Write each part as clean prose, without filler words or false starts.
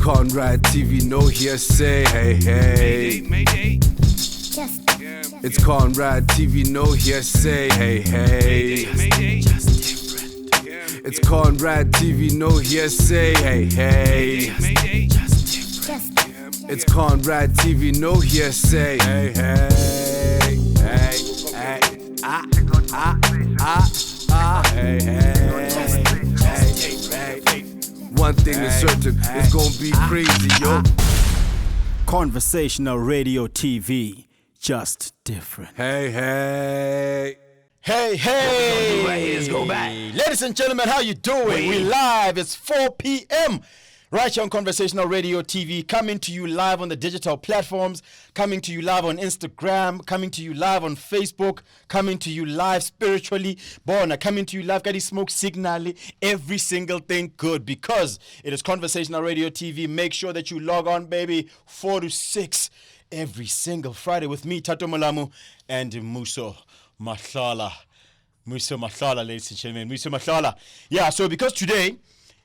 Conrad TV, no hearsay. Hey, hey. Mayday. It's Conrad TV, no hearsay. Hey, hey. Mayday. It's Conrad TV, no hearsay. Hey, hey. Mayday. It's Conrad TV, no hearsay. Hey, hey. Hey, hey. Hey, hey. One thing is certain, it's gonna be crazy, yo. Conversational radio TV, just different. Hey, hey. Hey, hey! Ladies and gentlemen, how you doing? We live. It's 4 p.m. right here on Conversational Radio TV, coming to you live on the digital platforms, coming to you live on Instagram, coming to you live on Facebook, coming to you live spiritually, coming to you live, got smoke signally, every single thing good, because it is Conversational Radio TV. Make sure that you log on, baby, 4 to 6 every single Friday with me, Tato Malamu, and Muso Mahlala, ladies and gentlemen, Muso Mahlala. Yeah, so because today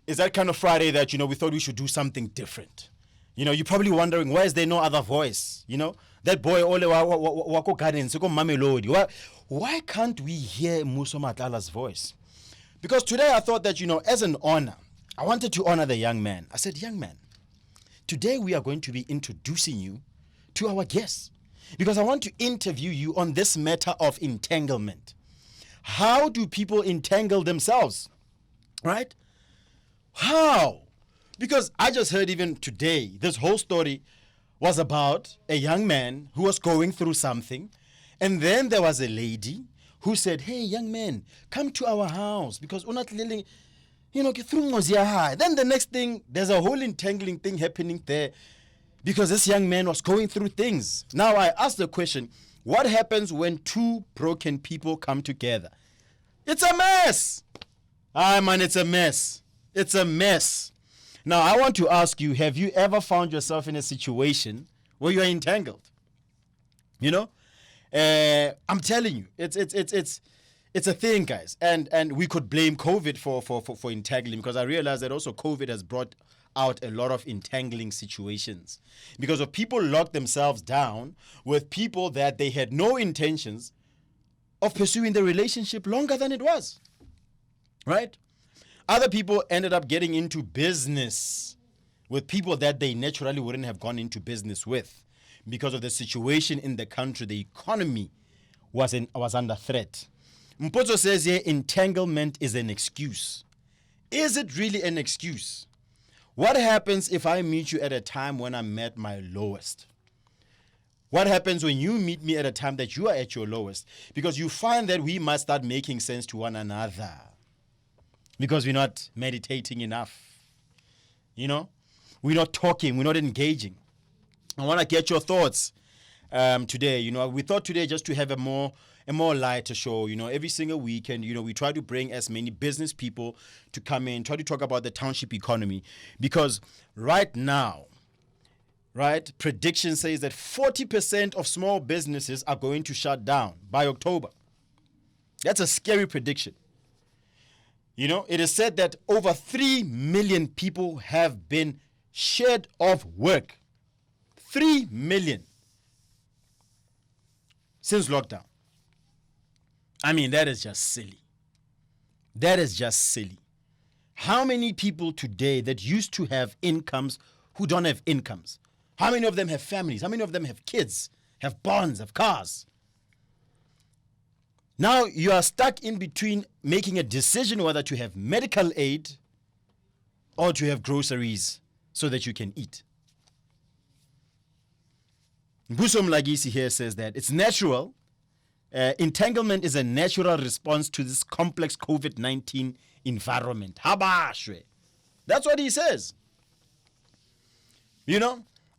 is that kind of Friday that, we thought we should do something different. You're probably wondering, why is there no other voice? That boy, Ole Wako Gardens, Mamelodi. Why can't we hear Muso Mahlala's voice? Because today I thought that, as an honor, I wanted to honor the young man. I said, young man, today we are going to be introducing you to our guests, because I want to interview you on this matter of entanglement. How do people entangle themselves? Right? How? Because I just heard even today, this whole story was about a young man who was going through something. And then there was a lady who said, hey, young man, come to our house because we're not living, get through high. Then the next thing, there's a whole entangling thing happening there, because this young man was going through things. Now I ask the question, what happens when two broken people come together? It's a mess. It's a mess. It's a mess. Now I want to ask you, have you ever found yourself in a situation where you are entangled? I'm telling you, it's a thing, guys. And we could blame COVID for entangling, because I realize that also COVID has brought out a lot of entangling situations, because of people locked themselves down with people that they had no intentions of pursuing the relationship longer than it was, right? Other people ended up getting into business with people that they naturally wouldn't have gone into business with, because of the situation in the country. The economy was under threat. Mpozo says here, entanglement is an excuse. Is it really an excuse? What happens if I meet you at a time when I'm at my lowest? What happens when you meet me at a time that you are at your lowest? Because you find that we must start making sense to one another, because we're not meditating enough. We're not talking, we're not engaging. I want to get your thoughts today. We thought today just to have a more lighter show. Every single weekend, we try to bring as many business people to come in, try to talk about the township economy. Because right now, prediction says that 40% of small businesses are going to shut down by October. That's a scary prediction. It is said that over 3 million people have been shed of work. 3 million since lockdown. That is just silly. That is just silly. How many people today that used to have incomes who don't have incomes? How many of them have families? How many of them have kids, have bonds, have cars? Now you are stuck in between making a decision whether to have medical aid or to have groceries so that you can eat. Mbuso Mlagisi here says that it's natural. Entanglement is a natural response to this complex COVID-19 environment. Habashwe. That's what he says. I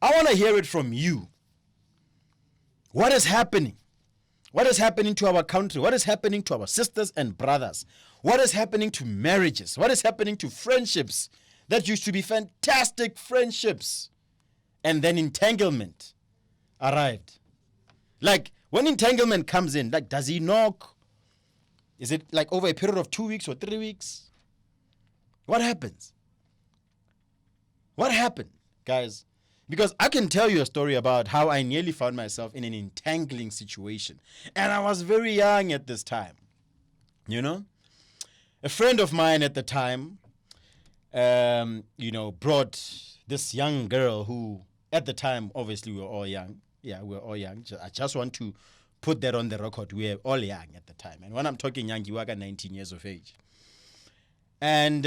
want to hear it from you. What is happening? What is happening to our country? What is happening to our sisters and brothers? What is happening to marriages? What is happening to friendships that used to be fantastic friendships? And then entanglement arrived. Like, when entanglement comes in, does he knock? Is it like over a period of 2 weeks or 3 weeks? What happens? What happened? guys. Because I can tell you a story about how I nearly found myself in an entangling situation. And I was very young at this time. You know? A friend of mine at the time, brought this young girl who, at the time, obviously we were all young. Yeah, we were all young. I just want to put that on the record. We were all young at the time. And when I'm talking young, you were 19 years of age. And,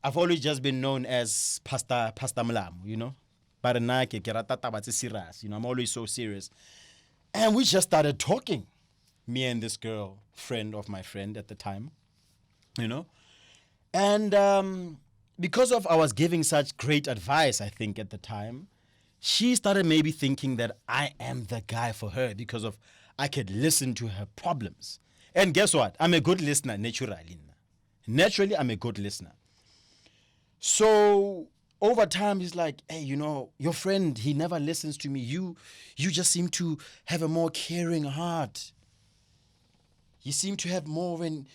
I've always just been known as Pastor Mlamu, But I'm always so serious. And we just started talking, me and this girl, friend of my friend at the time, And because of I was giving such great advice, I think, at the time, she started maybe thinking that I am the guy for her because of I could listen to her problems. And guess what? I'm a good listener, naturally. Naturally, I'm a good listener. So over time, he's like, hey, your friend, he never listens to me. You just seem to have a more caring heart. You seem to have more of an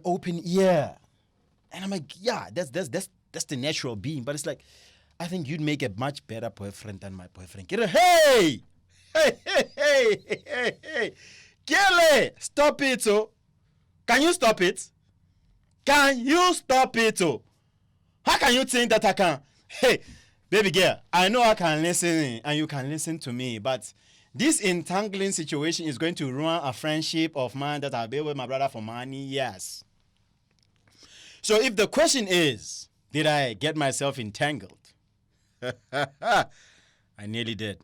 open ear. And I'm like, yeah, that's the natural being. But it's like, I think you'd make a much better boyfriend than my boyfriend. Hey! Gele, stop it, oh. Can you stop it? Can you stop it, oh? How can you think that I can? Hey, baby girl, I know I can listen and you can listen to me, but this entangling situation is going to ruin a friendship of mine that I'll be with my brother for money. Yes. So if the question is, did I get myself entangled? I nearly did.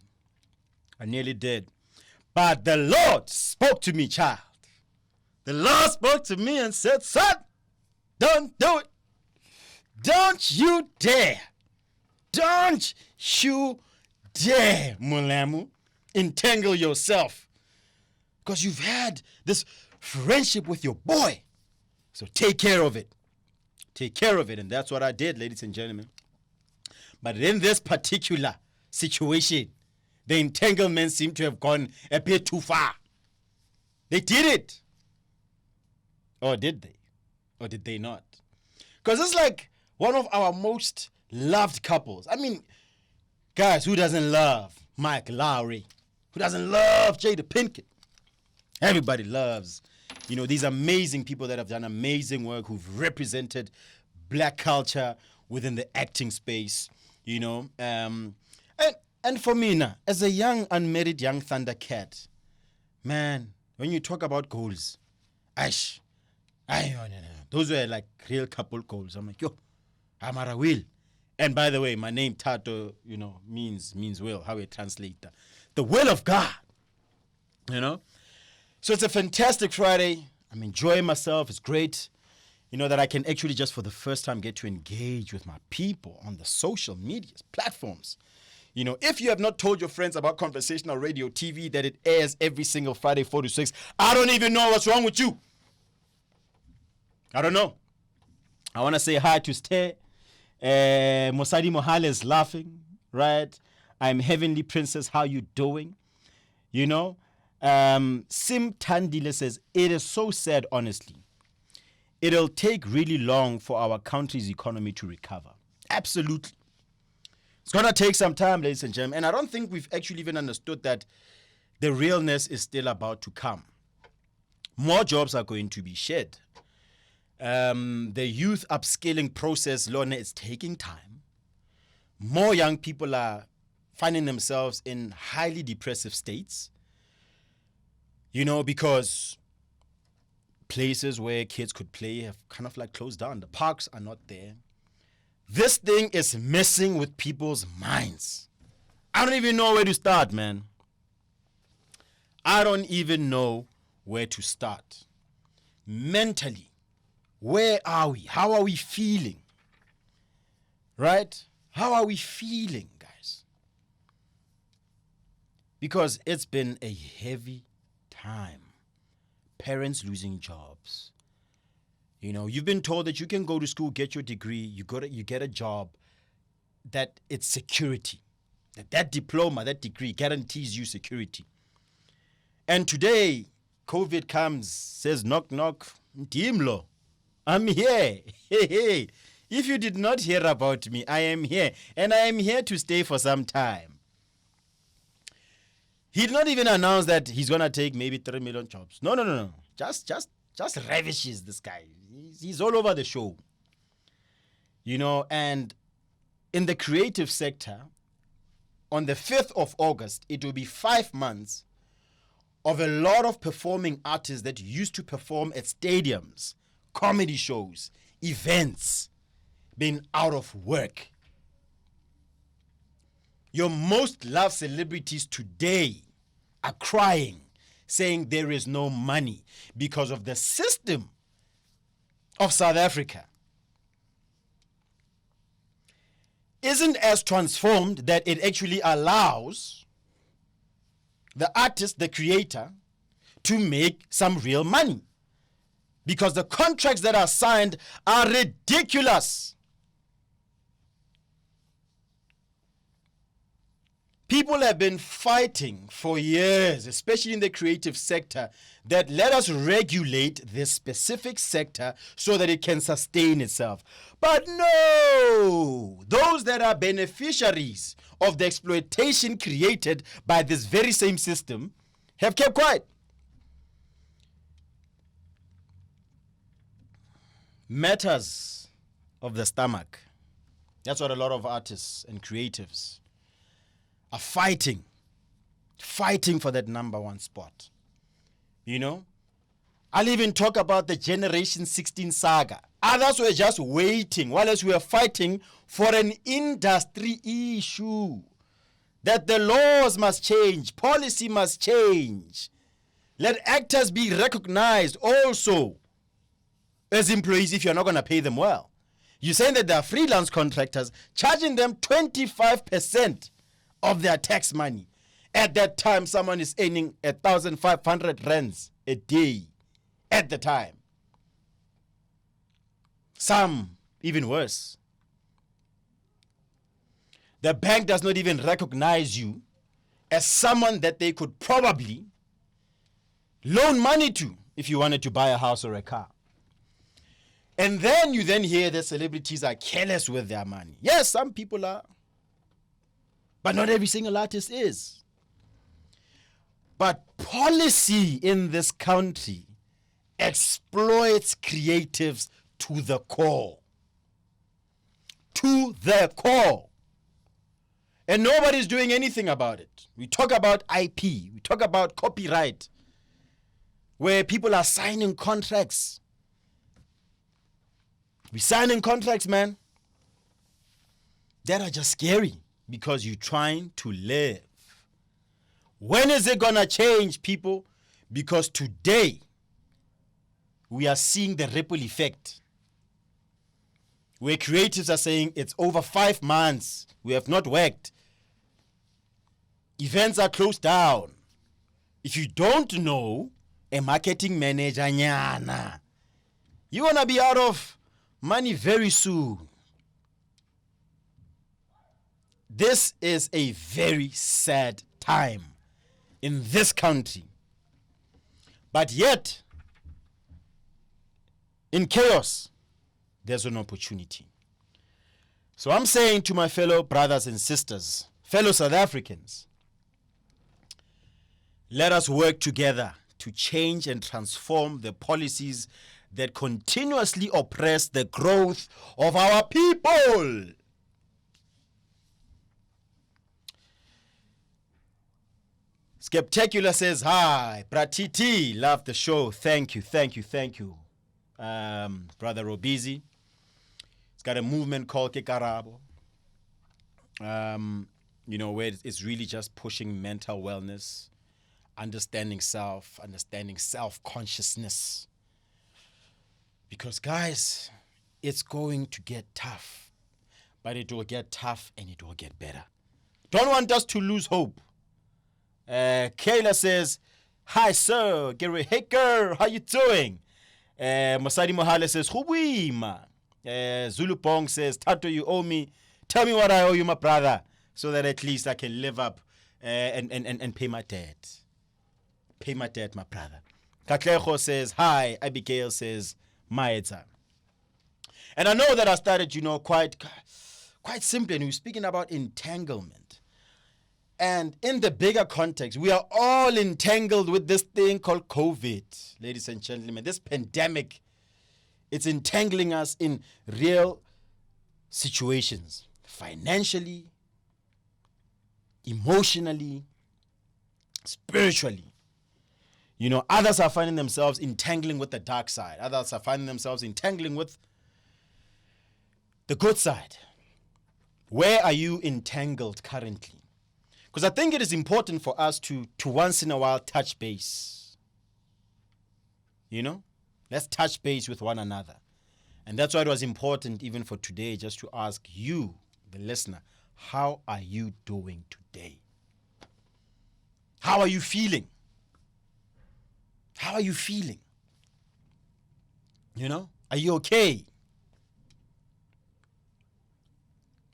But the Lord spoke to me, child. The Lord spoke to me and said, son, don't do it. Don't you dare. Don't you dare, Mulamu, entangle yourself. Because you've had this friendship with your boy. So take care of it. Take care of it. And that's what I did, ladies and gentlemen. But in this particular situation, the entanglement seemed to have gone a bit too far. They did it. Or did they? Or did they not? Because it's like one of our most loved couples. I mean, guys, who doesn't love Mike Lowry? Who doesn't love Jada Pinkett? Everybody loves, these amazing people that have done amazing work, who've represented black culture within the acting space, And for me now, as a young, unmarried young Thundercat, man, when you talk about goals, those were like real couple goals. I'm like, yo, Amara will. And by the way, my name Tato, means will, how we translate that. The will of God, So it's a fantastic Friday. I'm enjoying myself. It's great, that I can actually just for the first time get to engage with my people on the social media platforms. If you have not told your friends about Conversational Radio TV, that it airs every single Friday, 4 to 6, I don't even know what's wrong with you. I don't know. I want to say hi to Ste. Mosadi Mohale is laughing, right? I'm Heavenly Princess. How you doing? Sim Tandile says, it is so sad, honestly. It'll take really long for our country's economy to recover. Absolutely. It's going to take some time, ladies and gentlemen. And I don't think we've actually even understood that the realness is still about to come. More jobs are going to be shed. The youth upskilling process, Lorna, is taking time. More young people are finding themselves in highly depressive states. Because places where kids could play have kind of like closed down. The parks are not there. This thing is messing with people's minds. I don't even know where to start, man. I don't even know where to start. Mentally, where are we? How are we feeling? Right? How are we feeling, guys? Because it's been a heavy time. Parents losing jobs. You've been told that you can go to school, get your degree, you get a job, that it's security. That diploma, that degree guarantees you security. And today, COVID comes, says, knock, knock, Dimlo, I'm here. Hey. If you did not hear about me, I am here. And I am here to stay for some time. He did not even announce that he's going to take maybe 3 million jobs. No. Just ravishes this guy. He's all over the show. You know, and in the creative sector, on the 5th of August, it will be 5 months of a lot of performing artists that used to perform at stadiums, comedy shows, events, being out of work. Your most loved celebrities today are crying, saying there is no money because of the system of South Africa isn't as transformed that it actually allows the artist, the creator, to make some real money. Because the contracts that are signed are ridiculous. People have been fighting for years, especially in the creative sector, that let us regulate this specific sector so that it can sustain itself. But no! Those that are beneficiaries of the exploitation created by this very same system have kept quiet. Matters of the stomach. That's what a lot of artists and creatives are fighting for that number one spot. You know, I'll even talk about the Generation 16 saga. Others were just waiting while we were fighting for an industry issue. That the laws must change, policy must change. Let actors be recognized also as employees if you're not going to pay them well. You're saying that there are freelance contractors, charging them 25% of their tax money. At that time, someone is earning 1,500 rands a day. At the time. Some even worse. The bank does not even recognize you as someone that they could probably loan money to if you wanted to buy a house or a car. And then you hear that celebrities are careless with their money. Yes, some people are. But not every single artist is. But policy in this country exploits creatives to the core. To the core. And nobody's doing anything about it. We talk about IP. We talk about copyright. Where people are signing contracts. We're signing contracts, man, that are just scary because you're trying to live. When is it going to change, people? Because today, we are seeing the ripple effect. Where creatives are saying it's over 5 months. We have not worked. Events are closed down. If you don't know a marketing manager, nyana, you're going to be out of money very soon. This is a very sad time in this country. But yet, in chaos, there's an opportunity. So I'm saying to my fellow brothers and sisters, fellow South Africans, let us work together to change and transform the policies that continuously oppress the growth of our people. Skeptacular says, hi, Pratiti, love the show. Thank you. Brother Robizi. It's got a movement called Kekarabo. Where it's really just pushing mental wellness, understanding self-consciousness. Because, guys, it's going to get tough. But it will get tough and it will get better. Don't want us to lose hope. Kayla says, hi, sir. Gary Haker, how you doing? Masadi Mohale says, Hubuima. Zulu Pong says, Tato, you owe me. Tell me what I owe you, my brother, so that at least I can live up and pay my debt. Pay my debt, my brother. Kaklejo says, hi. Abigail says, Maeta. And I know that I started, quite simply, and we're speaking about entanglement. And in the bigger context, we are all entangled with this thing called COVID, ladies and gentlemen. This pandemic, it's entangling us in real situations, financially, emotionally, spiritually. Others are finding themselves entangling with the dark side. Others are finding themselves entangling with the good side. Where are you entangled currently? Because I think it is important for us to once in a while touch base. Let's touch base with one another. And that's why it was important even for today just to ask you, the listener, how are you doing today? How are you feeling? How are you feeling? Are you okay?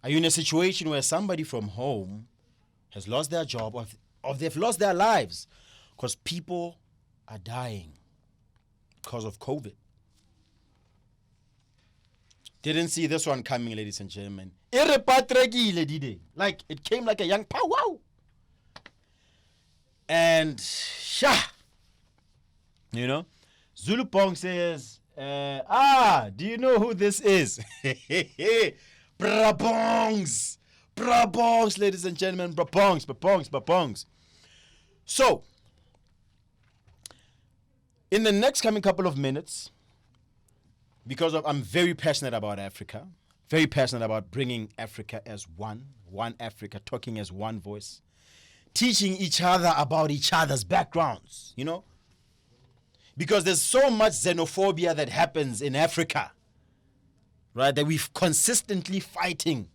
Are you in a situation where somebody from home has lost their job or they've lost their lives because people are dying because of COVID? Didn't see this one coming, ladies and gentlemen. Like, it came like a young powwow. And, Zulu Pong says, do you know who this is? Brabongs, ladies and gentlemen, brabongs. So, in the next coming couple of minutes, because I'm very passionate about Africa, very passionate about bringing Africa as one Africa, talking as one voice, teaching each other about each other's backgrounds, because there's so much xenophobia that happens in Africa, right, that we're consistently fighting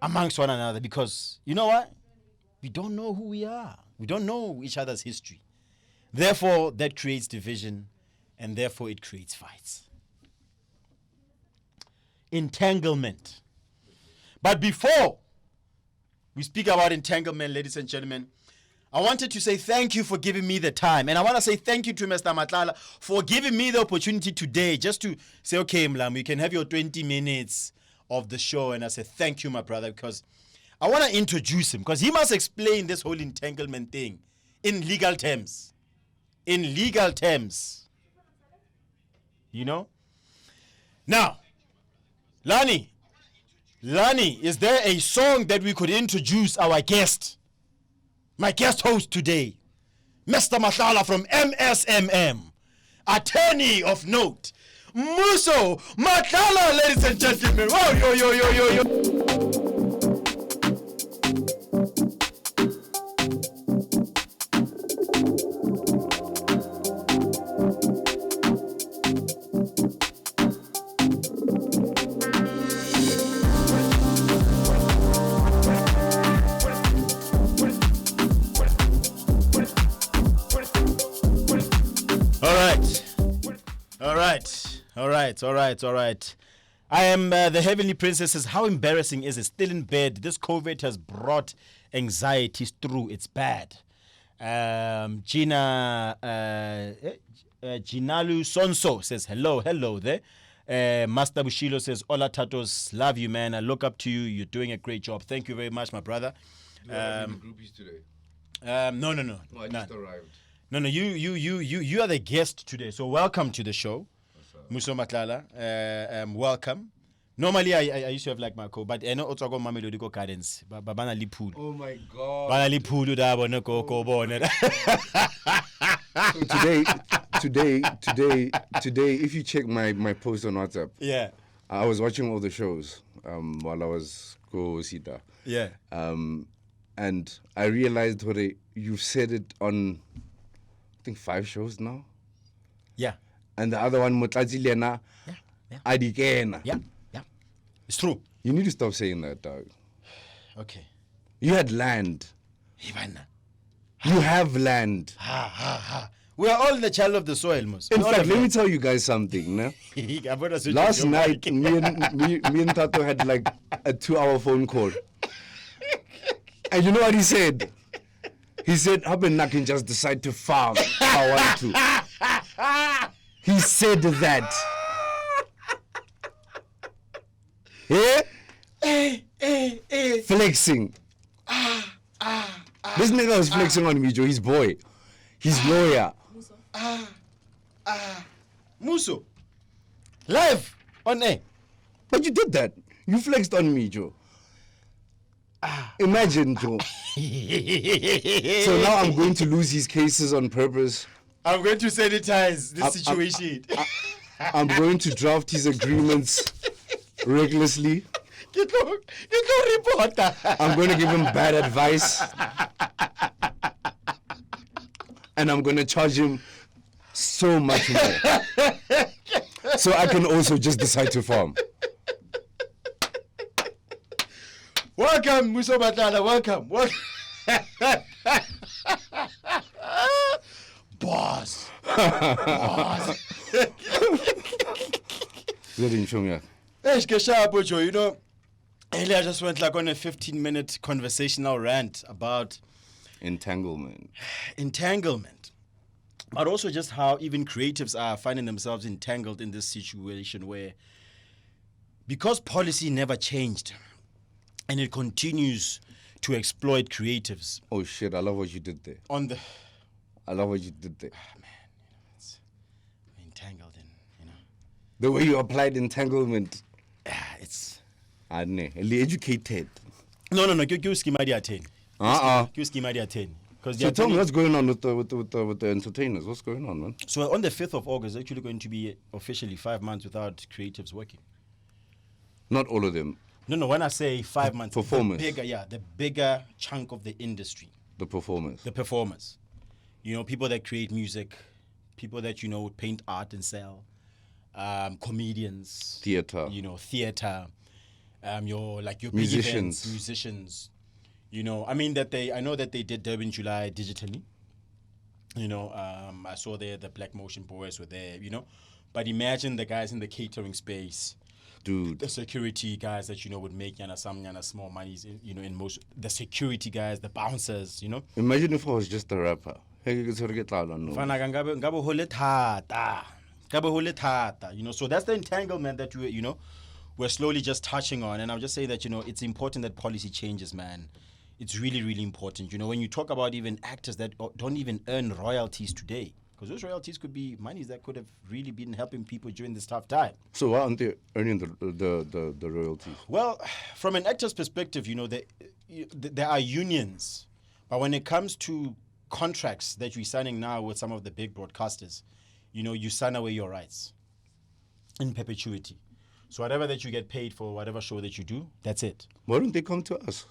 amongst one another because, you know what? We don't know who we are. We don't know each other's history. Therefore, that creates division, and therefore it creates fights. Entanglement. But before we speak about entanglement, ladies and gentlemen, I wanted to say thank you for giving me the time. And I want to say thank you to Mr. Matlala for giving me the opportunity today just to say, okay, Mlam, you can have your 20 minutes of the show. And I said, thank you, my brother, because I want to introduce him because he must explain this whole entanglement thing in legal terms. In legal terms. Now, Lani, is there a song that we could introduce our guest? My guest host today, Mr. Matlala from MSMM, attorney of note, Muso Matlala, ladies and gentlemen. Oh, yo. All right. I am the Heavenly Princesses. How embarrassing is it? Still in bed. This COVID has brought anxieties through. It's bad. Ginalu Sonso says, hello there. Master Bushilo says, Ola Tatos, love you, man. I look up to you. You're doing a great job. Thank you very much, my brother. Do you have any groupies today? No. Oh, I just arrived. No, you are the guest today. So welcome to the show. Muso Matlala, welcome. Normally, I used to have like my co, but I know also go Mamelodi go cadence. Bana lipool. Oh my God. Bana lipool da bono ko bono. Today, if you check my post on WhatsApp, yeah, I was watching all the shows while I was go Sita. Yeah. And I realized what you've said it on, I think 5 shows now. Yeah. And the other one, Mutlazilena, Adikena. Yeah. It's true. You need to stop saying that, dog. Okay. You had land. Ivana. You have land. We are all the child of the soil, Mus. In fact, let me tell you guys something. No? Last night, me and Tato had like a 2-hour phone call. And you know what he said? He said, I can just decide to farm if I want to. He said that. Yeah? Hey. Flexing. This nigga was flexing on me, Joe. His boy. His lawyer. Muso. Live on air. But you did that. You flexed on me, Joe. Imagine, Joe. So now I'm going to lose his cases on purpose. I'm going to sanitize this situation. I'm going to draft his agreements recklessly. Get no reporter. I'm going to give him bad advice. And I'm going to charge him so much more. So I can also just decide to farm. Welcome, Muso Batala. Welcome. Boss. Let him show me. You know, earlier I just went like on a 15-minute conversational rant about Entanglement. But also just how even creatives are finding themselves entangled in this situation where, because policy never changed and it continues to exploit creatives. Oh shit, I love what you did there. I love what you did there. Man, it's entangled in, The way you applied entanglement. it's... Educated. No, you schema dia 10. You schema dia 10. So tell me what's going on with the entertainers. What's going on, man? So on the 5th of August, it's actually going to be officially 5 months without creatives working. Not all of them. No, when I say 5 months, Performers. the bigger chunk of the industry. The performers. The performers. People that create music, people that, would paint art and sell, comedians. Theater. Theater. Your Musicians. Musicians. I know that they did Durban July digitally. I saw there the Black Motion Boys were there, But imagine the guys in the catering space. Dude. The security guys that, would make some small monies, in most. The security guys, the bouncers, Imagine if I was just a rapper. Hey, so that's the entanglement that we're slowly just touching on. And I'm just saying that, it's important that policy changes, man. It's really, really important. When you talk about even actors that don't even earn royalties today, because those royalties could be monies that could have really been helping people during this tough time. So why aren't they earning the royalties? Well, from an actor's perspective, there are unions. But when it comes to contracts that you're signing now with some of the big broadcasters, you sign away your rights in perpetuity. So whatever that you get paid for, whatever show that you do, that's it. Why don't they come to us?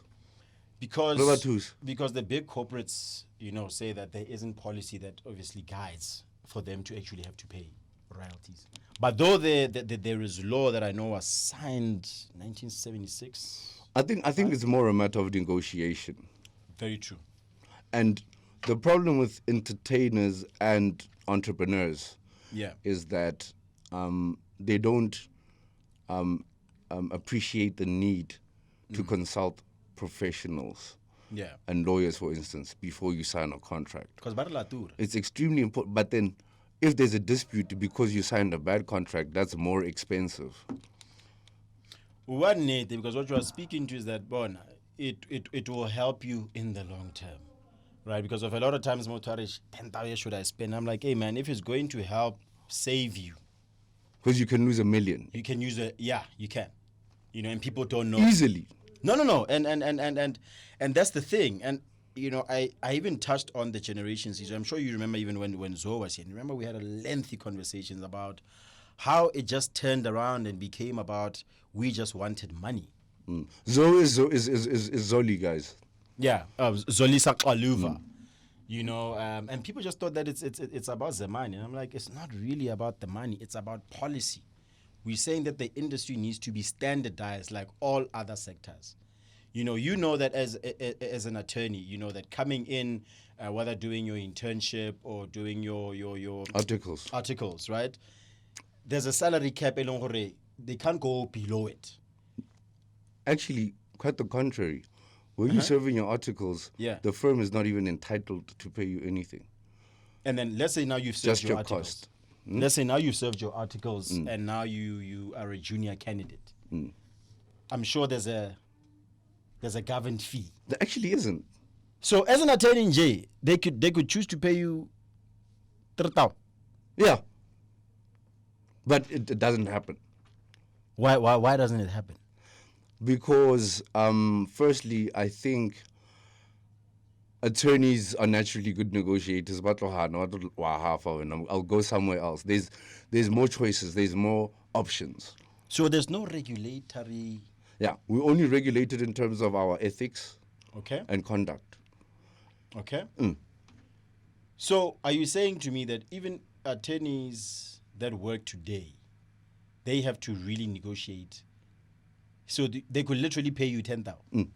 Because the big corporates, say that there isn't policy that obviously guides for them to actually have to pay royalties. But though there is law that I know was signed 1976. I think it's more a matter of negotiation. Very true. And the problem with entertainers and entrepreneurs is that they don't appreciate the need to consult professionals and lawyers, for instance, before you sign a contract. Because it's extremely important. But then if there's a dispute because you signed a bad contract, that's more expensive. Because what you are speaking to is that, it will help you in the long term. Right? Because of a lot of times, 10,000 should I spend? I'm like, hey, man, if it's going to help save you. Because you can lose $1 million. You can use you can. And people don't know. Easily. No. And that's the thing. And, I even touched on the generations. I'm sure you remember even when Zoe was here. Remember we had a lengthy conversations about how it just turned around and became about we just wanted money. Zoe is Zoli, guys. Yeah, Zolisa Kaluva. And people just thought that it's about the money. And I'm like, it's not really about the money. It's about policy. We're saying that the industry needs to be standardized like all other sectors. That as an attorney, that coming in, whether doing your internship or doing your articles, right? There's a salary cap. They can't go below it. Actually, quite the contrary. When you're serving your articles, the firm is not even entitled to pay you anything. And then let's say now you've served just your your articles. cost. Let's say now you've served your articles and now you are a junior candidate. I'm sure there's a governed fee. There actually isn't. So as an attorney in J, they could choose to pay you 3,000. Yeah. But it doesn't happen. Why doesn't it happen? Because firstly, I think attorneys are naturally good negotiators. I'll go somewhere else. There's more choices. There's more options. So there's no regulatory. Yeah, we're only regulated in terms of our ethics, and conduct. Okay. So are you saying to me that even attorneys that work today, they have to really negotiate? So they could literally pay you 10,000.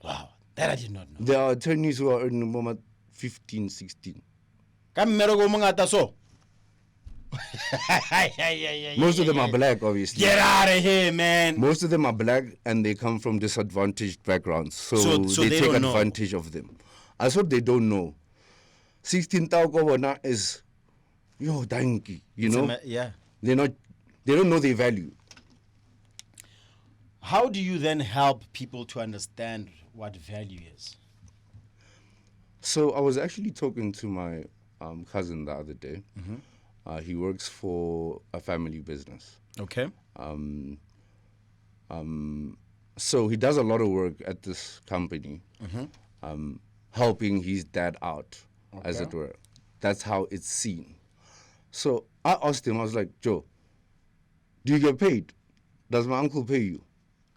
Wow, that I did not know. There are attorneys who are earning more 15, 16. Most of them are black, obviously. Get out of here, man. Most of them are black and they come from disadvantaged backgrounds. So they take advantage of them. That's what they don't know. 16,000 is, danky, yeah. They don't know their value. How do you then help people to understand what value is? So I was actually talking to my cousin the other day. He works for a family business. Okay. So he does a lot of work at this company, helping his dad out, as it were. That's how it's seen. So I asked him, I was like, Joe, do you get paid? Does my uncle pay you?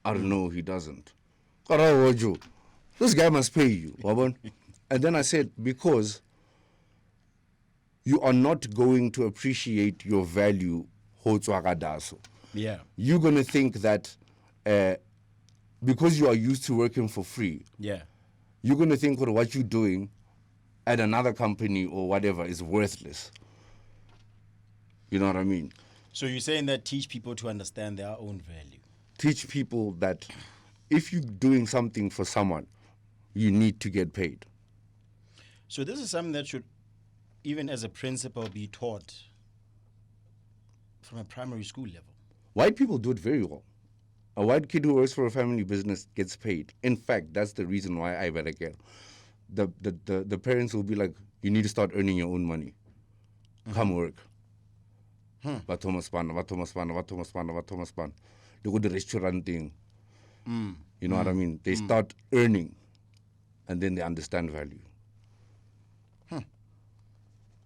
I don't know, he doesn't. Joe, this guy must pay you. And then I said, because you are not going to appreciate your value. Yeah. You're going to think that because you are used to working for free, you're going to think what you're doing at another company or whatever is worthless. You know what I mean? So you're saying that teach people to understand their own value. Teach people that if you're doing something for someone, you need to get paid. So this is something that should, even as a principal, be taught from a primary school level. White people do it very well. A white kid who works for a family business gets paid. In fact, that's the reason why I better get. The parents will be like, you need to start earning your own money. Come work. They go to the restaurant thing. You know what I mean? They start earning and then they understand value.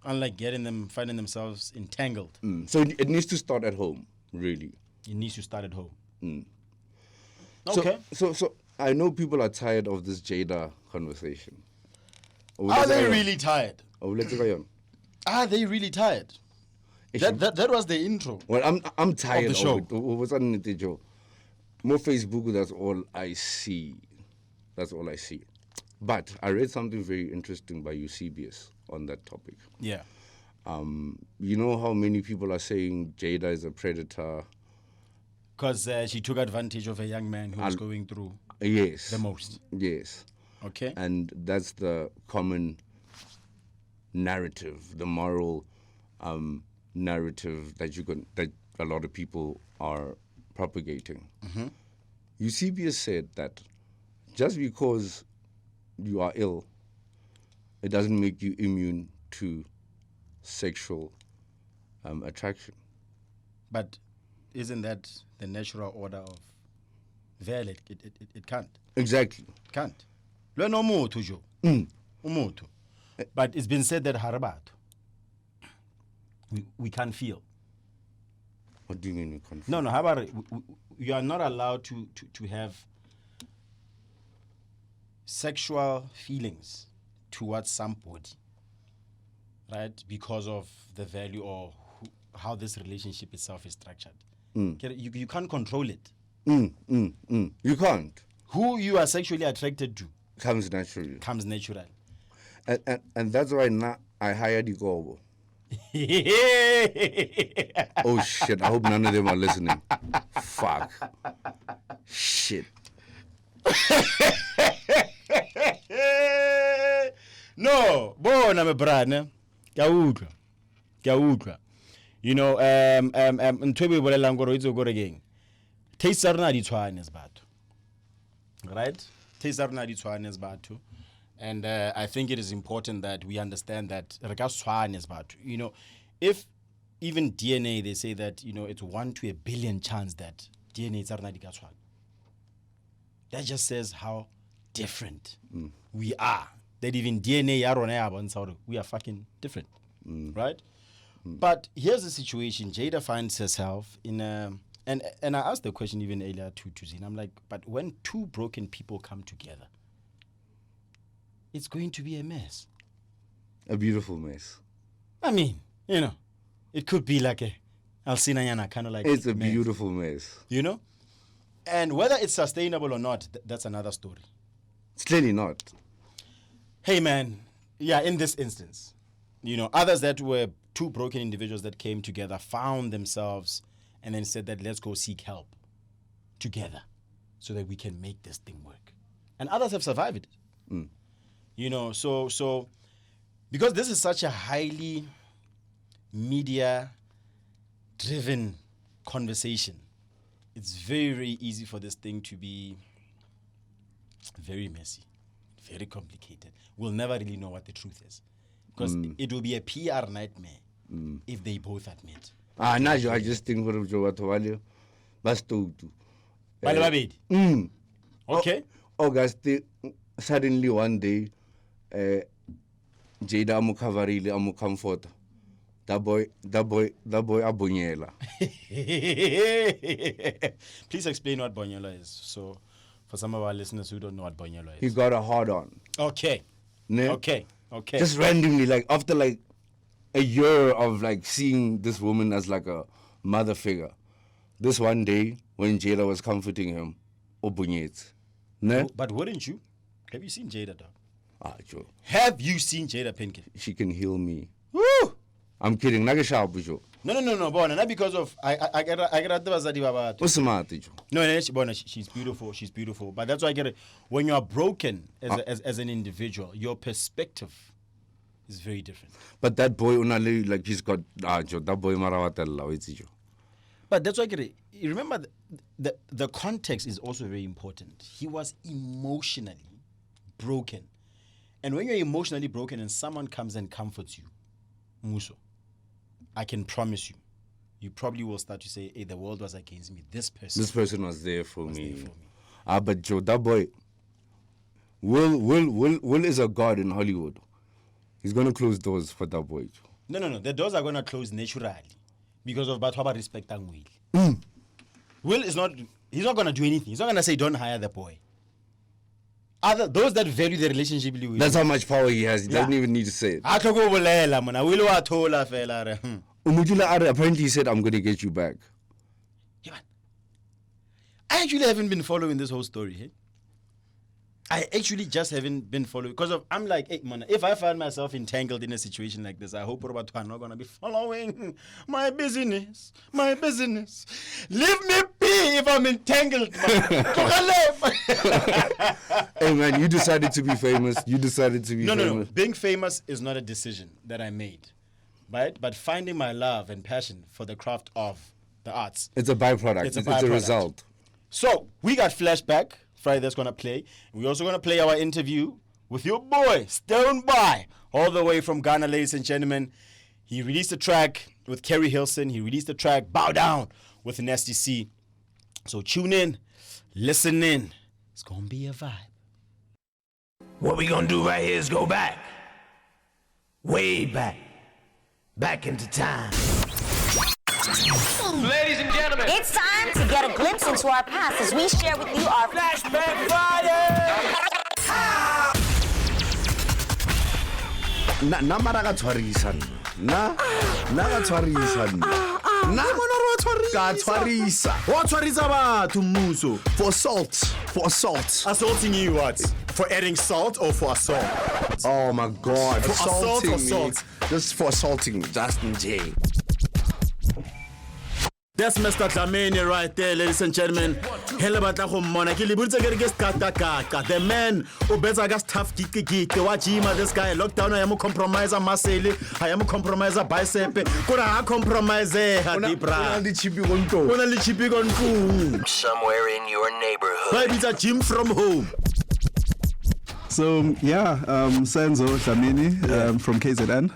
Unlike finding themselves entangled. So it needs to start at home, really. It needs to start at home. Okay. So I know people are tired of this Jada conversation. Are they really tired? Are they really tired? That was the intro. Well, I'm tired of the show. More Facebook, that's all I see. That's all I see. But I read something very interesting by Eusebius on that topic. Yeah. You know how many people are saying Jada is a predator? Because she took advantage of a young man who was going through the most. Yes. Okay. And that's the common narrative, the moral narrative that a lot of people are propagating. Eusebius said that just because you are ill, it doesn't make you immune to sexual attraction. But isn't that the natural order of vele? It can't. Exactly. It can't. But it's been said that harabat, we can't feel. What do you mean we can't feel? No, how about you are not allowed to have sexual feelings towards somebody, right? Because of the value or how this relationship itself is structured. You can't control it. You can't. Who you are sexually attracted to comes naturally. And that's why now I hired Ikobo. Oh shit, I hope none of them are listening. Fuck. Shit. No, bona me brana. Kya utlwa. You know, ntwe bolelang gore itse gore geng. taste sarna di tshwane as batho. Right? Taste sarna di tshwane as batho. And I think it is important that we understand that you know, if even DNA, they say that, you know, it's 1 to a billion chance that DNA is sarna. That just says how different we are. That even DNA, we are fucking different, right? But here's the situation. Jada finds herself in a... And I asked the question even earlier to Zin. I'm like, but when two broken people come together, it's going to be a mess. A beautiful mess. I mean, you know, it could be like a Alcinayana kind of like... It's a beautiful mess. You know? And whether it's sustainable or not, that's another story. It's clearly not. Hey, man. Yeah, in this instance, you know, others that were two broken individuals that came together, found themselves, and then said that let's go seek help together so that we can make this thing work. And others have survived it. You know, so because this is such a highly media-driven conversation, it's very, very easy for this thing to be very messy, very complicated. We'll never really know what the truth is. Because it will be a PR nightmare if they both admit. I just think what value Okay. August, suddenly one day, Jada amukavarile amukhamfota. That boy abonyela. Please explain what bonyela is. So, for some of our listeners who don't know what bonyela is. He got a hard on. Okay. Ne? Okay. Just randomly, like after like a year of like seeing this woman as like a mother figure, this one day when Jada was comforting him, obunyet. Ne? But wouldn't you? Have you seen Jada, dog? Joe. Have you seen Jada Pinkett? She can heal me. Woo! I'm kidding. No, Bona. Not because of I get No, Bona, she's beautiful. She's beautiful. But that's why I get it. When you are broken as an individual, your perspective is very different. But that boy, like he's got that boy marawatella. But that's why I get it. You remember the context is also very important. He was emotionally broken. And when you're emotionally broken and someone comes and comforts you, Muso, I can promise you, you probably will start to say, hey, the world was against me. This person was there for me. But Joe, that boy, Will is a god in Hollywood. He's going to close doors for that boy. No. The doors are going to close naturally because of Batwaba respect and Will. Will is not, he's not going to do anything. He's not going to say, don't hire the boy. Those that value the relationship, that's how much power he has. He doesn't even need to say it. Apparently he said, I'm going to get you back. Yeah, I actually haven't been following this whole story. Hey? I actually just haven't been following because I'm like, hey, man, if I find myself entangled in a situation like this, I hope Roberto are not going to be following my business. Leave me be if I'm entangled. Hey, man, you decided to be famous. No. Being famous is not a decision that I made, right? But finding my love and passion for the craft of the arts. It's a byproduct. It's a result. So we got Flashback. Friday that's going to play. We're also going to play our interview with your boy, Stone By, all the way from Ghana, ladies and gentlemen. He released a track with Kerry Hilson. He released a track, Bow Down, with Nasty C. So tune in, listen in. It's going to be a vibe. What we going to do right here is go back. Way back. Back into time. Ladies and gentlemen, it's time to get a glimpse into our past as we share with you our Flashback Friday. Na maraga tshwarisa na ga tshwarisa na ka tshwarisa Wa tshwarisa batho mmuso for assault. Assaulting you what? For adding salt or for assault? Oh my God! For assault or me. salt? Just for assaulting me, Justin J. That's Mr. Dlamini right there, ladies and gentlemen. The man who better got tough gig. Wajima, this guy lockdown. I am a compromiser, Marceli. I am a compromiser, bicep. Could I compromise? Somewhere in your neighborhood. But it's a gym from home. So Senzo Dlamini from KZN.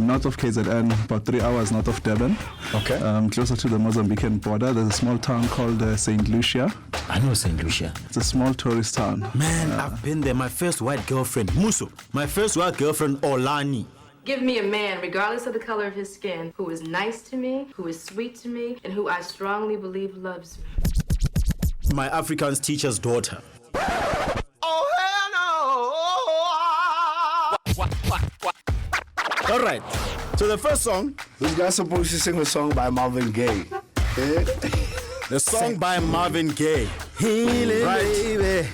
North of KZN, about 3 hours north of Durban. Okay. Closer to the Mozambican border. There's a small town called St. Lucia. I know St. Lucia. It's a small tourist town. Man, I've been there. My first white girlfriend, Muso. My first white girlfriend, Olani. Give me a man, regardless of the color of his skin, who is nice to me, who is sweet to me, and who I strongly believe loves me. My Afrikaans teacher's daughter. All right. So the first song. This guy's supposed to sing a song by Marvin Gaye. The song by Marvin Gaye. Healing, right. Baby.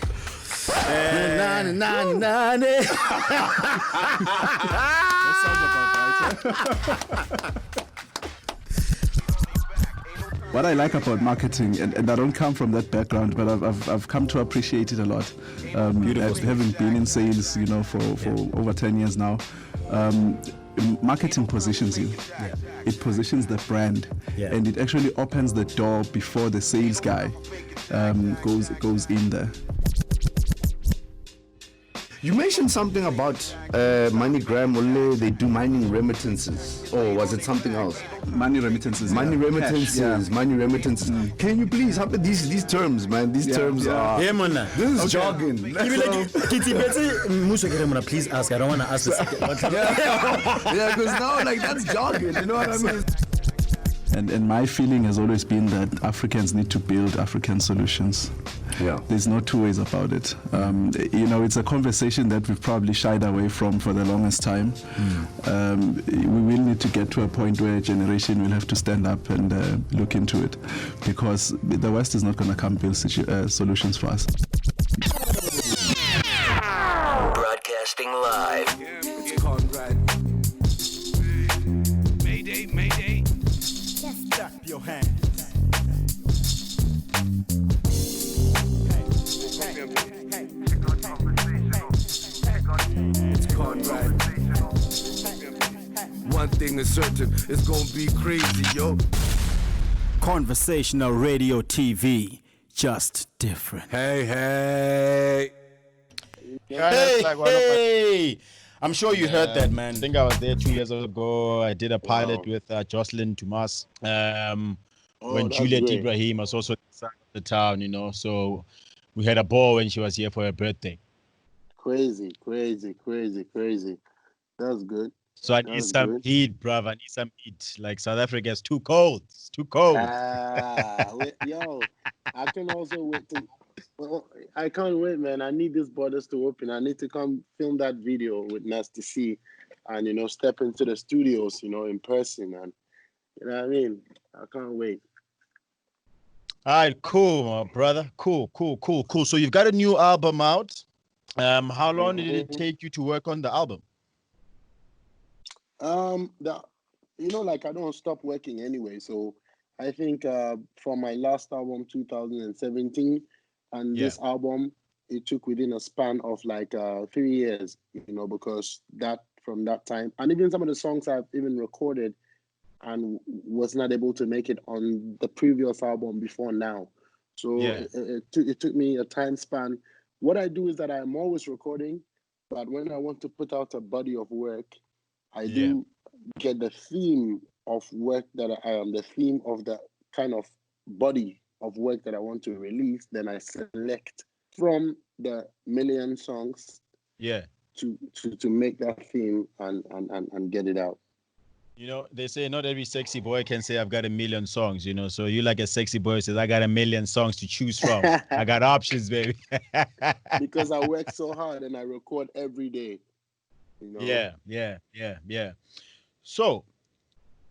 What I like about marketing, and I don't come from that background, but I've come to appreciate it a lot. Having been in sales, for over 10 years now, marketing positions you. Yeah. It positions the brand, and it actually opens the door before the sales guy goes in there. You mentioned something about MoneyGram. They do mining remittances, or was it something else? Money remittances. Money remittances. Cash, Money remittances. Can you please help me? These terms, man. These terms are. Yeah, man. This is jargon. Please ask. I don't want to ask this. Yeah, because now that's jargon. You know what I mean? And my feeling has always been that Africans need to build African solutions. Yeah. There's no two ways about it. It's a conversation that we've probably shied away from for the longest time. We will need to get to a point where a generation will have to stand up and look into it, because the West is not going to come build solutions for us. Broadcasting live. Mayday, mayday. Clap your hands. It's Conrad. One thing is certain, it's gonna be crazy, yo. Conversational radio TV, just different. Hey. Hey. I'm sure you heard that, man. I think I was there 2 years ago. I did a pilot with Jocelyn Tomas. When Juliet Ibrahim was also inside the town, so we had a ball when she was here for her birthday. Crazy. That's good. So I need some heat, bruv. I need some heat. Like South Africa is too cold. It's too cold. Yo, I can also wait to... Well, I can't wait, man. I need these borders to open. I need to come film that video with Nasty C and, step into the studios, in person. And, you know what I mean? I can't wait. All right, cool, my brother. Cool. So you've got a new album out. How long did it take you to work on the album? I don't stop working anyway. So I think from my last album, 2017, and this album, it took within a span of 3 years, because from that time, and even some of the songs I've even recorded and was not able to make it on the previous album before now. So it took me a time span. What I do is that I'm always recording, but when I want to put out a body of work, I do get the theme of work that the theme of the kind of body of work that I want to release. Then I select from the million songs to make that theme and get it out. They say not every sexy boy can say I've got a million songs, so you like a sexy boy says I got a million songs to choose from. I got options, baby. Because I work so hard and I record every day. Yeah. So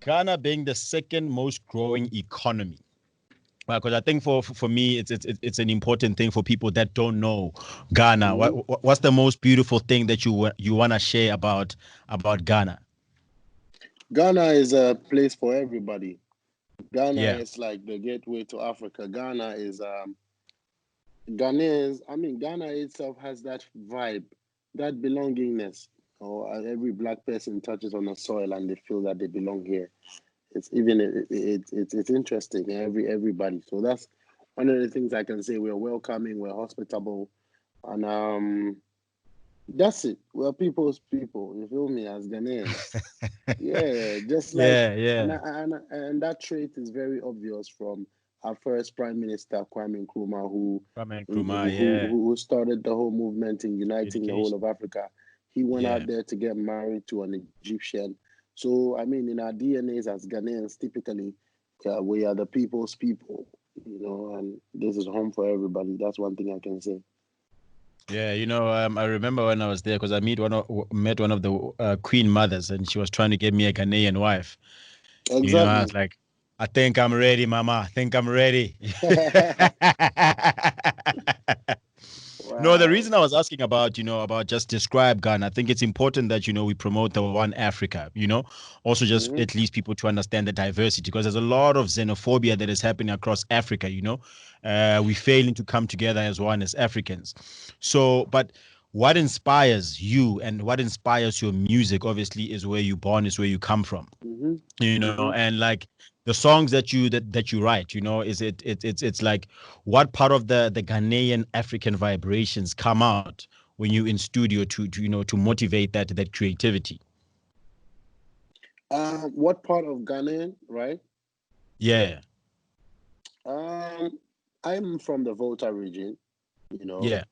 Ghana being the second most growing economy. Because I think for me, it's an important thing for people that don't know Ghana. What's the most beautiful thing that you want to share about Ghana? Ghana is a place for everybody. Ghana is like the gateway to Africa. Ghana is Ghanaians. I mean, Ghana itself has that vibe, that belongingness. Or every black person touches on the soil and they feel that they belong here. It's even it's interesting. Everybody. So that's one of the things I can say. We're welcoming. We're hospitable, and that's it. We're people's people. You feel me? As Ghanaians. Yeah, just like and that trait is very obvious from our first Prime Minister Kwame Nkrumah, who started the whole movement in uniting the whole of Africa. He went out there to get married to an Egyptian. So I mean, in our DNAs as Ghanaians, typically, we are the people's people, and this is home for everybody. That's one thing I can say. Yeah, I remember when I was there because I met one of the Queen mothers, and she was trying to get me a Ghanaian wife. Exactly. I was like, I think I'm ready, Mama. I think I'm ready. Wow. No, the reason I was asking about just describe Ghana, I think it's important that, we promote the one Africa, also just at least people to understand the diversity, because there's a lot of xenophobia that is happening across Africa, we failing to come together as one, as Africans. So, but what inspires you and what inspires your music, obviously, is where you're born, is where you come from, and like the songs that you write, is it's like what part of the Ghanaian African vibrations come out when you in studio to motivate that creativity? What part of Ghanaian, right? Yeah. I'm from the Volta region, Yeah.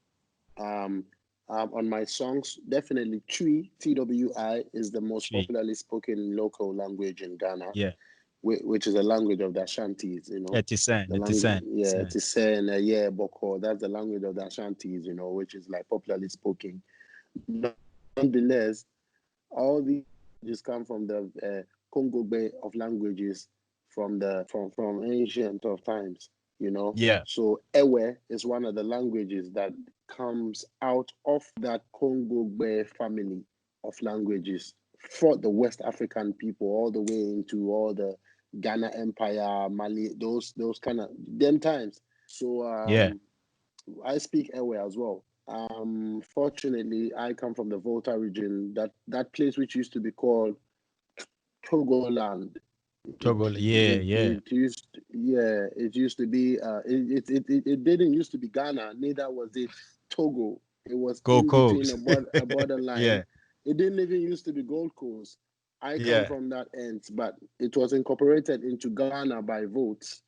On my songs, definitely TWI is the most popularly spoken local language in Ghana. Yeah. Which is a language of the Ashantis, Etisen. Boko. That's the language of the Ashantis, which is like popularly spoken. Nonetheless, all these just come from the Congo Bay of languages from ancient of times, Yeah. So Ewe is one of the languages that comes out of that Congo Bay family of languages for the West African people, all the way into all the Ghana Empire, Mali, those kind of them times. So I speak Ewe as well. Fortunately, I come from the Volta region, that place which used to be called Togoland. It used to be. It didn't used to be Ghana. Neither was it Togo. It was in between a borderline. Yeah. It didn't even used to be Gold Coast. I come from that end, but it was incorporated into Ghana by votes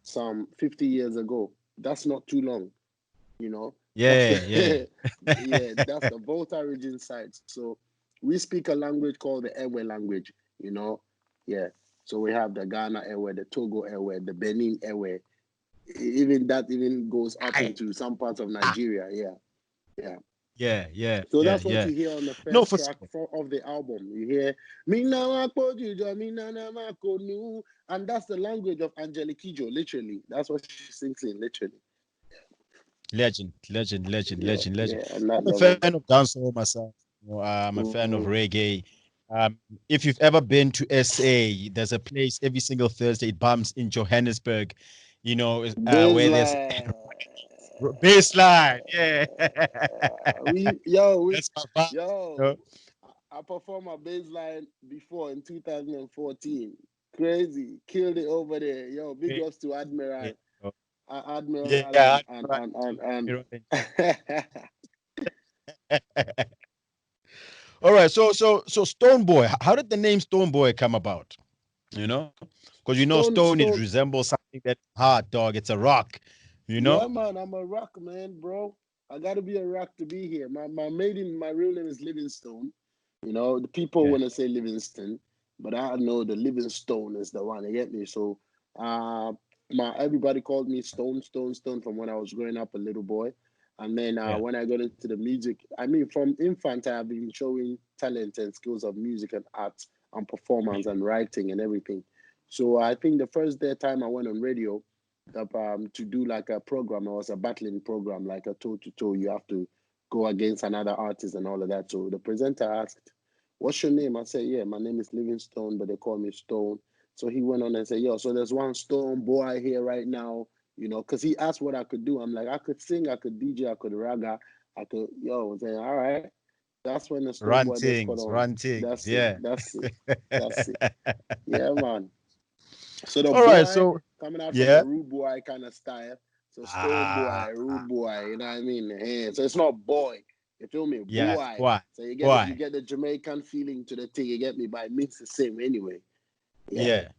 some 50 years ago. That's not too long, Yeah. That's the Volta region side. So we speak a language called the Ewe language, So we have the Ghana Ewe, the Togo Ewe, the Benin Ewe. Even that goes up into some parts of Nigeria. Yeah. So that's what you hear on the first track of the album. You hear and that's the language of Angelique Kidjo, literally. That's what she sings in, literally. Legend. I'm a fan of dancehall myself. I'm a fan of reggae. If you've ever been to SA, there's a place every single Thursday it bumps in Johannesburg, where there's baseline. Yeah. I performed a baseline before in 2014. Crazy, killed it over there. Yo, big ups to Admiral. Admiral and All right, so Stone Boy, how did the name Stone Boy come about? Because stone it resembles something that's hard, dog. It's a rock, Yeah, man, I'm a rock man, bro. I gotta be a rock to be here. My real name is Livingstone. The people want to say Livingston, but I know the Livingstone is the one. You get me? So, everybody called me Stone from when I was growing up a little boy. And then when I got into the music, I mean, from infant, I've been showing talent and skills of music and art and performance and writing and everything. So I think the first time I went on radio to do like a program, it was a battling program, like a toe-to-toe. You have to go against another artist and all of that. So the presenter asked, "What's your name?" I said, "Yeah, my name is Livingstone, but they call me Stone." So he went on and said, yo, so there's one Stone Boy here right now, you know, because he asked what I could do. I'm like, I could sing, I could DJ, I could raga, I could, yo, I'm saying, all right. That's when the Stone Run Boy just put things, on. run things. That's it. Yeah. That's it. That's it. Yeah, man. So the All right. boy So, coming out from a yeah. rude boy kind of style. So Stone Ah, Boy, rude boy, you know what I mean? Yeah. So it's not boy. You feel me? yeah. Boy. Why? So you Why? get the Jamaican feeling to the thing, you get me? But it means the same anyway. Yeah.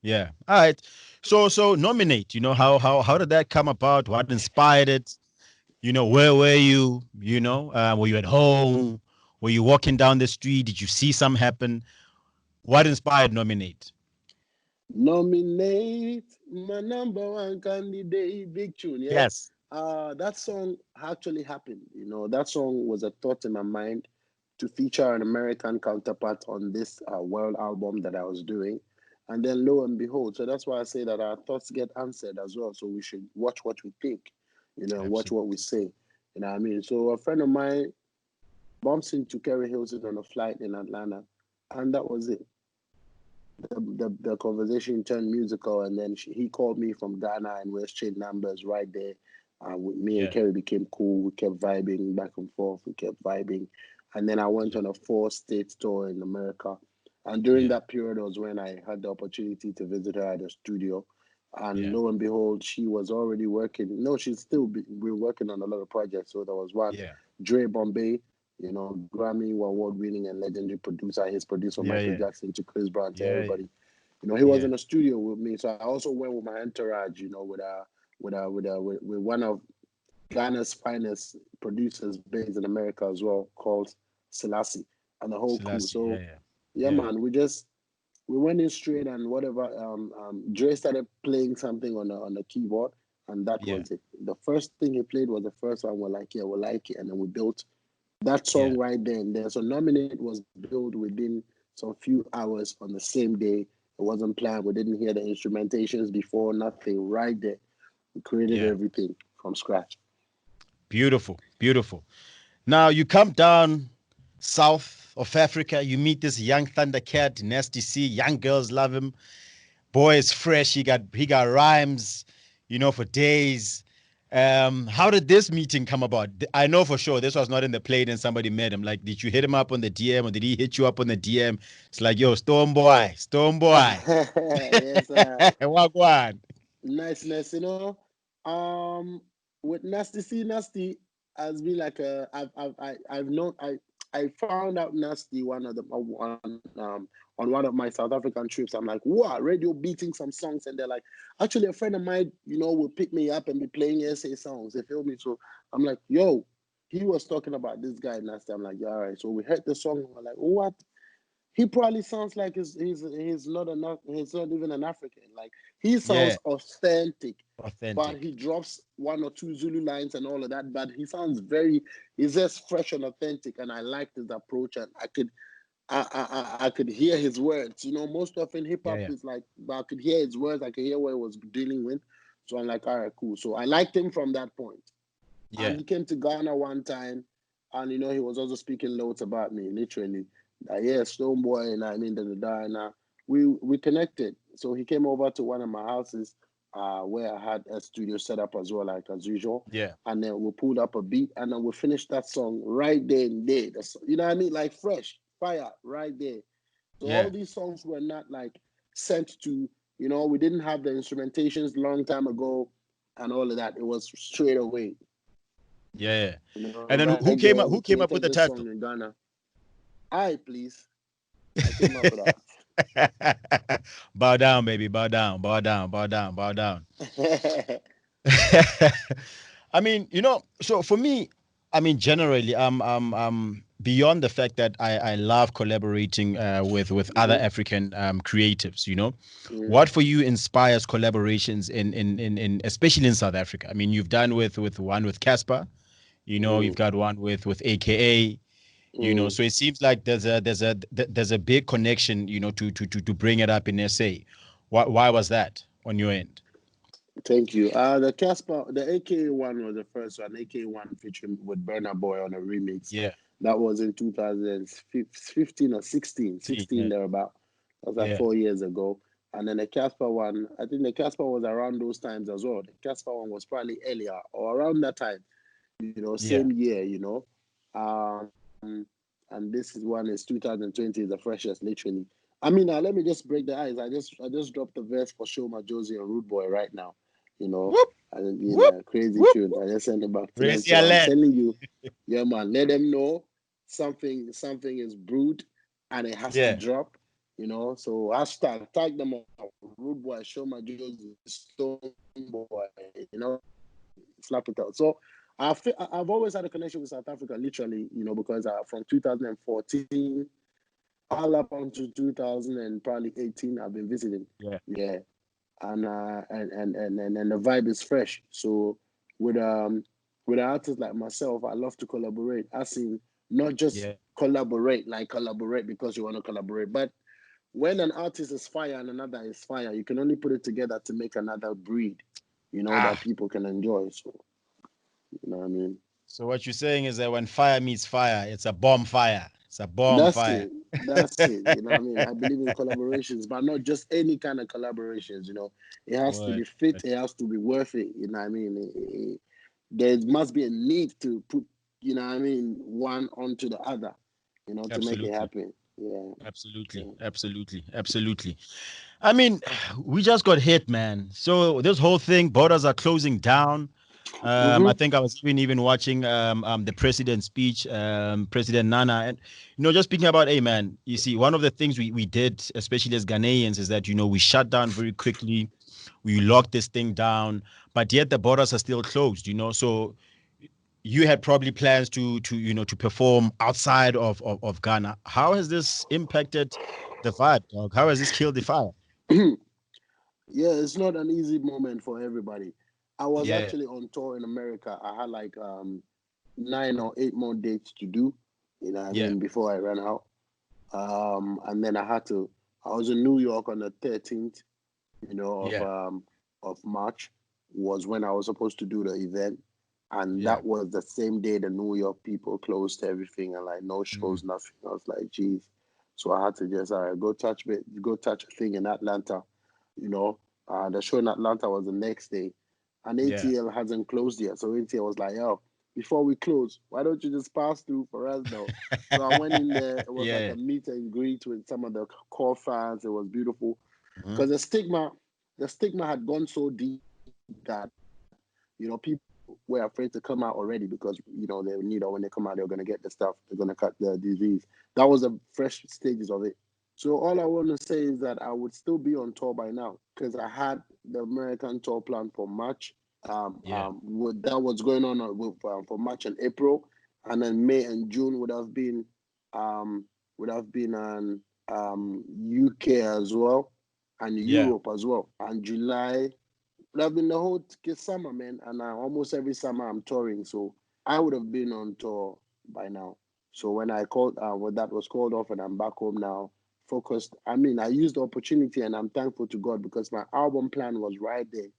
Yeah. All right. So nominate. You know, how did that come about? What inspired it? You know, where were you? You know, were you at home? Were you walking down the street? Did you see something happen? What inspired nominate? Nominate my number one candidate, big tune, yeah. Yes. That song actually happened. You know, that song was a thought in my mind to feature an American counterpart on this world album that I was doing. And then lo and behold, so that's why I say that our thoughts get answered as well. So we should watch what we think, you know, watch what we say. You know what I mean? So a friend of mine bumps into Kerry Hilton on a flight in Atlanta, and that was it. The conversation turned musical, and then he called me from Ghana, and we exchanged numbers right there. With me and Kerry became cool. We kept vibing back and forth. We kept vibing, and then I went on a 4-state tour in America. And during that period was when I had the opportunity to visit her at the studio. And lo and behold, she was already working. No, she's still we're working on a lot of projects. So there was one, Dre Bombay, you know, Grammy award winning and legendary producer. He's produced from Michael Jackson to Chris Brown to everybody. You know, he was in the studio with me. So I also went with my entourage, you know, with one of Ghana's finest producers based in America as well, called Selassie, and the whole crew. So man, we went in straight and whatever. Dre started playing something on the keyboard, and that was it. The first thing he played was the first one. We're like, yeah, we like it, and then we built that song right there and there. So Nominate was built within some few hours on the same day. It wasn't planned. We didn't hear the instrumentations before, nothing. Right there, we created everything from scratch. Beautiful, beautiful. Now you come down south of Africa, you meet this young Thundercat, Nasty C. Young girls love him. Boy is fresh. He got rhymes, you know, for days. How did this meeting come about? I know for sure this was not in the plate and somebody met him. Like, did you hit him up on the DM or did he hit you up on the DM? It's like, yo, Storm Boy. Yes, Wagwan. niceness, you know. With Nasty has been like I've known I found out Nasty on one of my South African trips. I'm like, wow, radio beating some songs, and they're like, actually a friend of mine, you know, will pick me up and be playing SA songs. They feel me, so I'm like, yo, he was talking about this guy Nasty. I'm like, yeah, all right. So we heard the song, and we're like, what? He probably sounds like he's not even an African. Like he sounds authentic, but he drops one or two Zulu lines and all of that. But he sounds he's just fresh and authentic, and I liked his approach. And I could hear his words. You know, most often hip hop is like, but I could hear his words. I could hear what he was dealing with. So I'm like, all right, cool. So I liked him from that point. And he came to Ghana one time, and you know, he was also speaking loads about me, literally. Stone Boy, and I mean, and we connected. So he came over to one of my houses, where I had a studio set up as well, like as usual. Yeah. And then we pulled up a beat, and then we finished that song right there and there. You know what I mean? Like fresh fire right there. So all these songs were not like sent to, you know, we didn't have the instrumentations long time ago, and all of that. It was straight away. Yeah. You know, And then right who came there, up? Who came up with the title? Song in Ghana. Please. I came up with that. Bow down, baby. Bow down. Bow down. Bow down. Bow down. I mean, you know, so for me, I mean, generally, beyond the fact that I love collaborating with other African creatives. You know, what for you inspires collaborations in especially in South Africa? I mean, you've done with one with Casper. You know, you've got one with AKA. You know, so it seems like there's a big connection, you know, to bring it up in SA. Why was that on your end? Thank you. The Casper, the AKA one was the first one. AKA one featuring with Burna Boy on a remix. Yeah, that was in 2015 or 16 thereabout. That was like 4 years ago. And then the Casper one, I think the Casper was around those times as well. The Casper one was probably earlier or around that time, same year, and this is one is 2020 is the freshest, literally. I mean, let me just break the ice. I just dropped the verse for Shoma Josie and Rude Boy right now, Whoop, and whoop, crazy whoop. tune. I just sent it back to them. Raise So your I'm lead. telling you, yeah, man, let them know something is brewed and it has to drop. So hashtag tag them on Rude Boy, Shoma Josie, Stone Boy, slap it out. So I've always had a connection with South Africa, literally, because from 2014 all up until 2000 and probably 18, I've been visiting. Yeah, and the vibe is fresh. So with an artist like myself, I love to collaborate. I see not just collaborate because you want to collaborate, but when an artist is fire and another is fire, you can only put it together to make another breed, that people can enjoy. So, you know what I mean? So what you're saying is that when fire meets fire, it's a bomb fire. It's a bomb That's fire. it. That's it. You know what I mean? I believe in collaborations, but not just any kind of collaborations, It has to be fit, it has to be worth it, you know what I mean? There must be a need to put, one onto the other, to make it happen. Yeah. Absolutely. I mean, we just got hit, man. So this whole thing, borders are closing down. I think I was even watching the president's speech, President Nana, and just speaking about, hey man, you see, one of the things we did, especially as Ghanaians, is that we shut down very quickly, we locked this thing down, but yet the borders are still closed. So you had probably plans to perform outside of Ghana. How has this impacted the vibe, dog? How has this killed the fire? Yeah, it's not an easy moment for everybody. I was actually on tour in America. I had like 9 or 8 more dates to do, I mean, before I ran out. And then I was in New York on the 13th, of March was when I was supposed to do the event. And that was the same day the New York people closed everything and like no shows, nothing. I was like, geez. So I had to just go touch a thing in Atlanta. The show in Atlanta was the next day, and ATL hasn't closed yet. So ATL was like, "Yo, before we close, why don't you just pass through for us, though?" So I went in there. It was like a meet and greet with some of the core fans. It was beautiful because the stigma had gone so deep that people were afraid to come out already because they knew that when they come out they're going to get the stuff, they're going to cut the disease. That was the fresh stages of it. So all I want to say is that I would still be on tour by now because I had the American tour plan for March. That was going on for March and April, and then May and June would have been on UK as well, and Europe as well, and July would have been the whole summer, man. And almost every summer I'm touring, so I would have been on tour by now. So when I called, when that was called off, and I'm back home now, focused. I mean, I used the opportunity, and I'm thankful to God because my album plan was right there,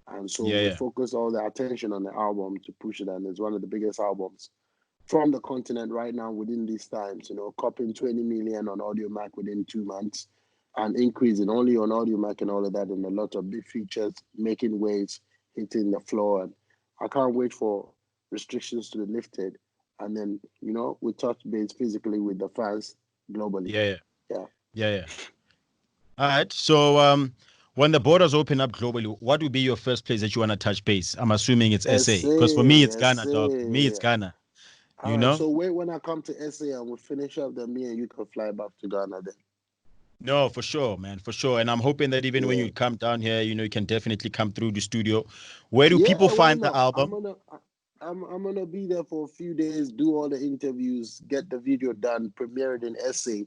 and so we focused all the attention on the album to push it, and it's one of the biggest albums from the continent right now within these times. Copying 20 million on Audio Mac within 2 months, and increasing only on Audio Mac and all of that, and a lot of big features, making waves, hitting the floor, and I can't wait for restrictions to be lifted. And then, we touch base physically with the fans globally. Yeah. All right. So when the borders open up globally, what would be your first place that you want to touch base? I'm assuming it's SA. Because for me, it's Ghana, dog. For me, it's Ghana. All right, so wait when I come to SA and we finish up, then me and you can fly back to Ghana then. No, for sure, man, for sure. And I'm hoping that even when you come down here, you can definitely come through the studio. Where do people find the album? I'm gonna be there for a few days, do all the interviews, get the video done, premiere it in SA.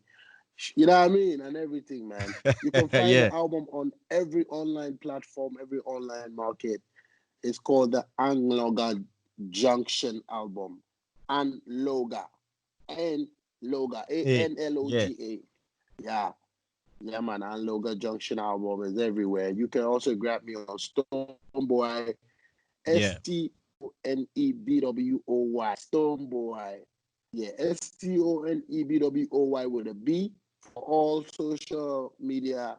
You know what I mean? And everything, man. You can find the album on every online platform, every online market. It's called the Anloga Junction album. Anloga. Anloga. Anloga. Yeah, man. Anloga Junction album is everywhere. You can also grab me on Stoneboy. STONEBWOY. Stoneboy. Yeah, STONEBWOY with a B for all social media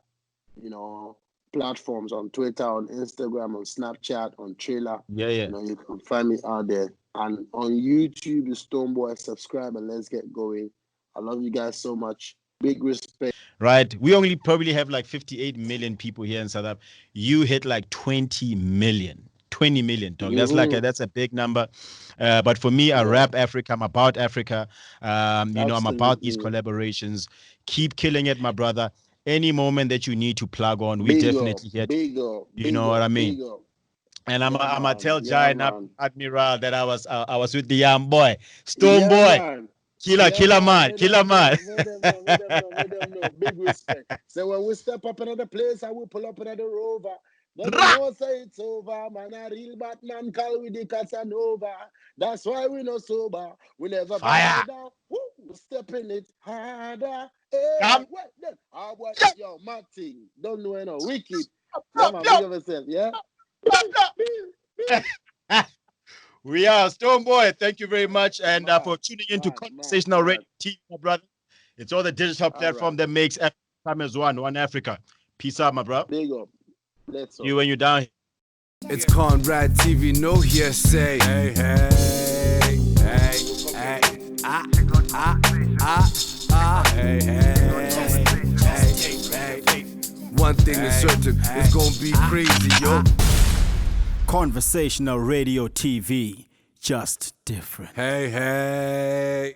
platforms, on Twitter, on Instagram, on Snapchat, on Trailer. Yeah. You can find me out there. And on YouTube, the Stoneboy. Subscribe and let's get going. I love you guys so much. Big respect. Right. We only probably have like 58 million people here in South Africa. You hit like 20 million. 20 million, dog. That's a big number. But for me, I rap Africa. I'm about Africa. I'm about these collaborations. Keep killing it, my brother. Any moment that you need to plug on, we definitely here. You know what I mean? And I'm gonna tell Jai and Admiral that I was with the young boy, Stone Boy. Killer man. Let them know. Big respect. So when we step up another place, I will pull up another Rover. Then know say it's over, man. A real Batman call with the Casanova. That's why we no sober. We never fire down. Woo, stepping it harder. Hey, wait, then. Yo, Martin, don't know no wicked. Yeah. We are Stone Boy. Thank you very much, and for tuning into Conversational Radio TV, my brother. It's all the digital platform that makes Africa come as one Africa. Peace out, my brother. Big up. Let's you when you're down here. It's Conrad TV, no hearsay. Hey, hey, hey, hey, hey, hey. One thing is certain, it's gonna be crazy, yo. Conversational Radio TV, just different. Hey, hey.